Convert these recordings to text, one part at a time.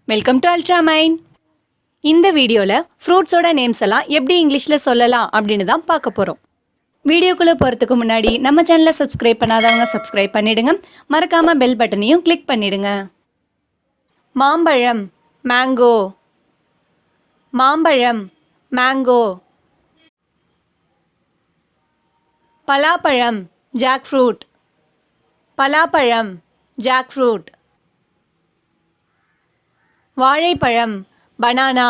Welcome to Ultramind. இந்த வீடியோவில் ஃப்ரூட்ஸோட names எல்லாம் எப்படி இங்கிலீஷில் சொல்லலாம் அப்படின்னு தான் பார்க்க போகிறோம். வீடியோக்குள்ளே போகிறதுக்கு முன்னாடி நம்ம சேனலை சப்ஸ்கிரைப் பண்ணாதவங்க சப்ஸ்கிரைப் பண்ணிடுங்க. மறக்காமல் பெல் பட்டனையும் கிளிக் பண்ணிடுங்க. மாம்பழம் மேங்கோ, மாம்பழம் மேங்கோ. பலாப்பழம் ஜாக் ஃப்ரூட், பலாப்பழம் ஜாக் ஃப்ரூட். வாழைப்பழம் பனானா,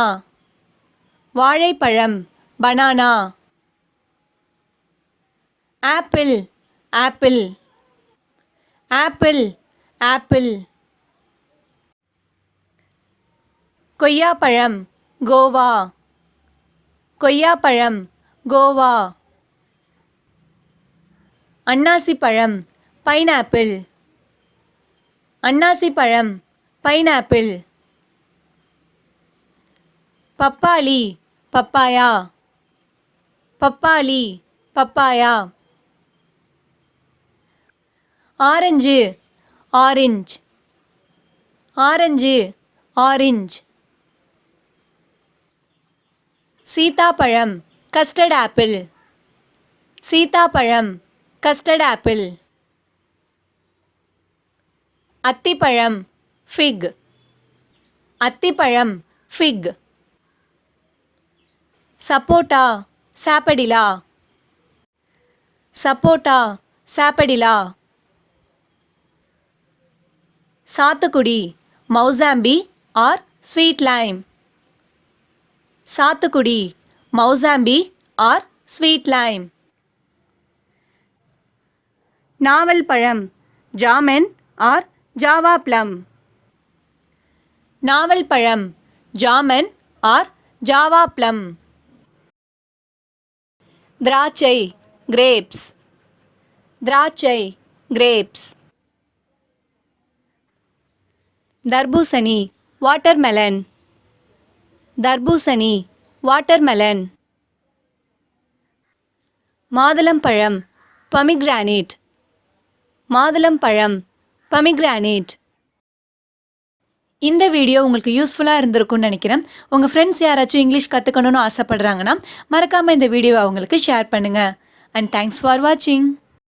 வாழைப்பழம் banana. Apple apple, apple apple. கொய்யாப்பழம் கோவா, கொய்யாப்பழம் கோவா. அன்னாசிப்பழம் பைனாப்பிள், அன்னாசிப்பழம் பைனாப்பிள். பப்பாளி பப்பாயா, பப்பாளி papaya. Orange orange, orange orange. சீதாப்பழம் கஸ்டர்ட் ஆப்பிள், சீதாப்பழம் கஸ்டர்ட் ஆப்பிள். அத்திப்பழம் ஃபிக், அத்திப்பழம் ஃபிக். சப்போட்டா சாப்படிலா, சப்போட்டா சாப்படிலா. சாத்துக்குடி மௌசாம்பி ஆர் ஸ்வீட் லைம், சாத்துக்குடி மௌசாம்பி ஆர் ஸ்வீட் லைம். நாவல் பழம் ஜாமன் ஆர் ஜாவா ப்ளம், நாவல் பழம் ஜாமன் ஆர் ஜாவா ப்ளம். திராட்சை கிரேப்ஸ், திராட்சை கிரேப்ஸ். தர்பூசணி வாட்டர்மெலன், தர்பூசணி வாட்டர்மெலன். மாதுளம்பழம் பொமிக்ரானேட், மாதுளம்பழம் பொமிக்ரானேட். இந்த வீடியோ உங்களுக்கு யூஸ்ஃபுல்லாக இருந்திருக்கும்னு நினைக்கிறேன். உங்கள் ஃப்ரெண்ட்ஸ் யாராச்சும் இங்கிலீஷ் கற்றுக்கணும்னு ஆசைப்படுறாங்கன்னா மறக்காமல் இந்த வீடியோவை அவங்களுக்கு ஷேர் பண்ணுங்கள். அண்ட் தேங்க்ஸ் ஃபார் வாட்சிங்.